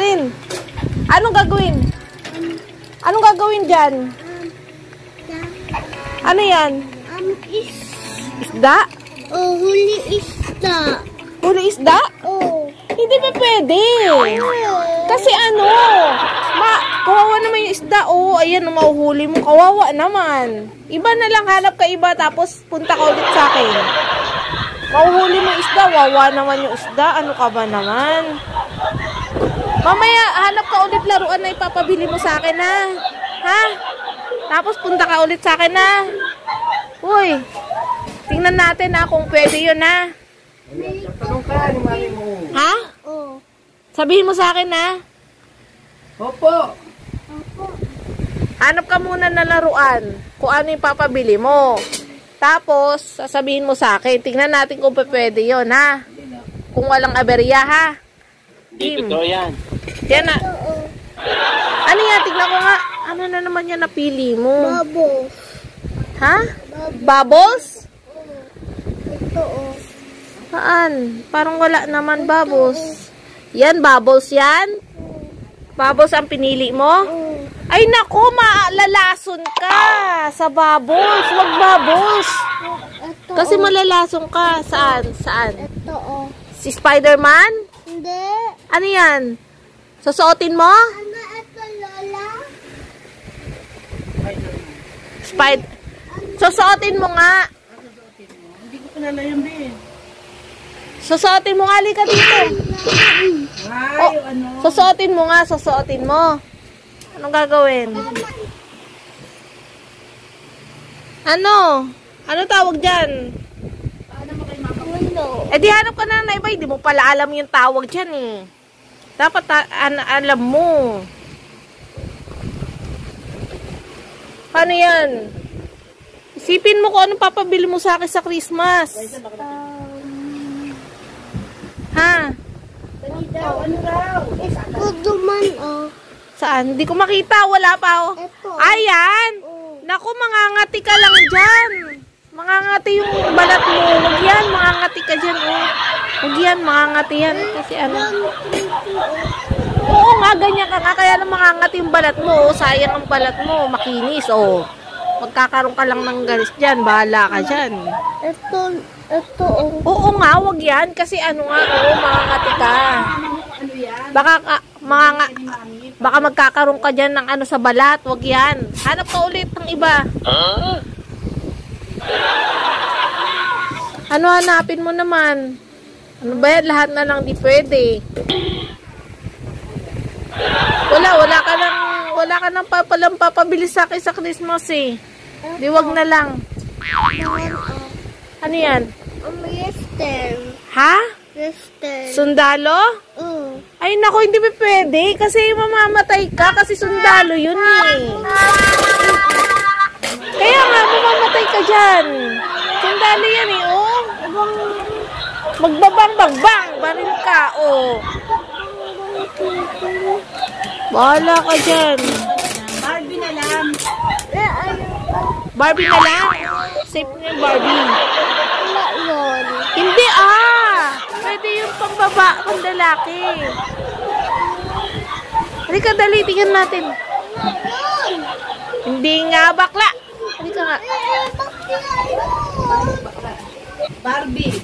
Alin? Anong gagawin? Anong gagawin dyan? Ano yan? Isda? Oh, huli isda. Huli isda? Oh. Hindi pa pwede. Kasi ano, kawawa naman yung isda. Oh, ayan, mahuhuli mo. Kawawa naman. Iba na lang, hanap ka iba, tapos punta ka ulit sa akin. Mahuhuli mo isda, wawa naman yung isda. Ano ka ba naman? Mamaya, hanap ka ulit laruan na ipapabili mo sa akin, ha? Ha? Tapos punta ka ulit sa akin, ha? Uy, tingnan natin, ha, kung pwede yun, ha? Tanong ka ni mami mo. Ha? Oh. Sabihin mo sa akin, ha? Opo. Hanap ka muna na laruan kung ano yung papabili mo. Tapos, sasabihin mo sa akin. Tingnan natin kung pwede yun, ha? Kung walang aberya, ha? Dito to yan. Yan na. Ano yan? Tingnan ko nga. Ano na naman yan napili mo? Bubbles. Ha? Bubbles? Ito, oh. Saan? Parang wala naman bubbles. Yan, bubbles yan? Bubbles ang pinili mo? Ay nako, malalason ka sa bubbles. Wag bubbles. Ito, Kasi malalason ka. Saan? Saan? Ito, oh. Si Spider-Man? Hindi. Ano yan? Susuotin mo? Ano ito, Lola? Susuotin mo nga. Hindi ko kilala yun, Ben. Susuotin mo nga. Halika dito. Ay, ano? Susuotin mo nga. Susuotin mo. Anong gagawin? Ano? Ano tawag dyan? Ulo. Eh di hanap ka na iba. Hindi mo pala alam yung tawag dyan eh. Dapat alam mo. Paano yan? Isipin mo kung anong papabili mo sa akin sa Christmas. Ha? Ano raw? Ito duman, oh. Saan? Hindi ko makita. Wala pa oh. Ito. Ayan! Oh. Naku, mangangati ka lang dyan. Mangangati yung balat mo. Huwag yan, mangangati ka dyan oh. Huwag yan, mangangati yan. Kasi ano. Oo nga, ganyan ka nga. Kaya lang mangangati yung balat mo. Oh. Sayang ang balat mo. Makinis oh. Magkakaroon ka lang ng galis dyan. Bahala ka dyan. Ito, oh. Oo nga, wag yan. Kasi ano nga, oo, mangangati ka. Ano yan? Baka magkakaroon ka dyan ng ano sa balat. Wag yan. Hanap ka ulit ng iba. Ano hanapin mo naman? Ano ba yan? Lahat na lang di pwede. Wala ka nang papalang papabili sa akin sa Christmas eh. Di wag na lang. Ano yan? Mister. Ha? Mister. Sundalo? Ay nako, hindi pa pwede. Kasi mamamatay ka. Kasi sundalo yun eh. Kaya nga, mamamatay ka dyan. Sundalo yan eh, oh. Magbabang-bagbang. Baril ka, oh. Bahala ka dyan. Barbie na lang. Barbie na lang. Safe na yung Barbie. Wala yun. Hindi ah. Pwede yung pang lalaki. Halika dali, tingnan natin. Hindi nga bakla. Halika nga. Barbie.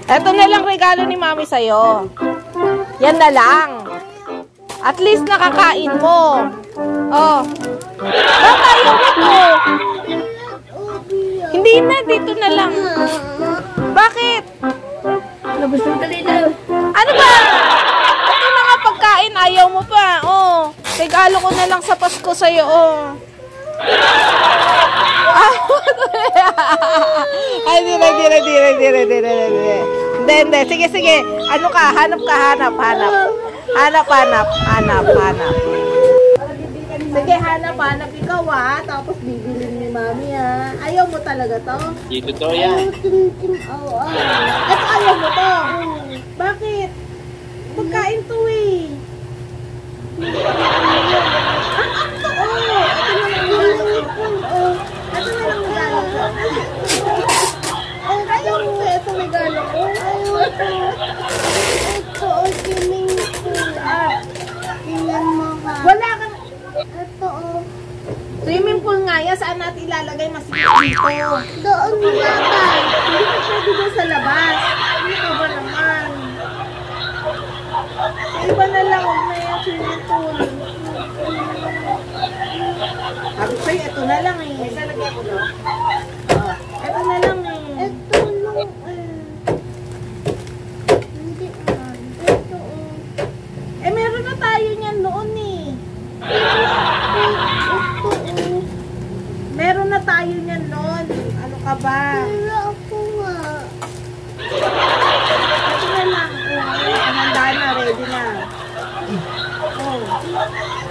Eto na lang regalo ni Mami sa'yo. Yan na lang. At least nakakain mo. Oh. Bakit ayaw mo to? Hindi na, dito na lang. Bakit? Labas ng kalila. Ano ba? Ito na nga pagkain, ayaw mo pa. Oh. Regalo ko na lang sa Pasko sa'yo, oh. Ay, hindi. Sige. Ano ka? Hanap. Hanap. Sige, hanap. Ikaw ah. Tapos bibilin ni Mami ah. Ayaw mo talaga to? Dito to yan. Ito ayaw mo to? Bakit? Pagkain to eh. Ito na lang regalo ko. Ayaw mo ito regalo ko. Maya, saan natin ilalagay masikip dito? Doon naman. Hindi ka pwede doon sa labas. Ano ka ba naman? Iba na lang, huwag na yung swimming pool. Sabi ko, ito na lang eh. Lalagyan ko doon. Ito na lang eh. Ito lang Hindi man. Ito Eh, meron na tayo niyan noon eh. Meron na tayo niyan noon. Ano ka ba? Pero ako nga. Ito na lang. Oh, handa na, ready na. Oh.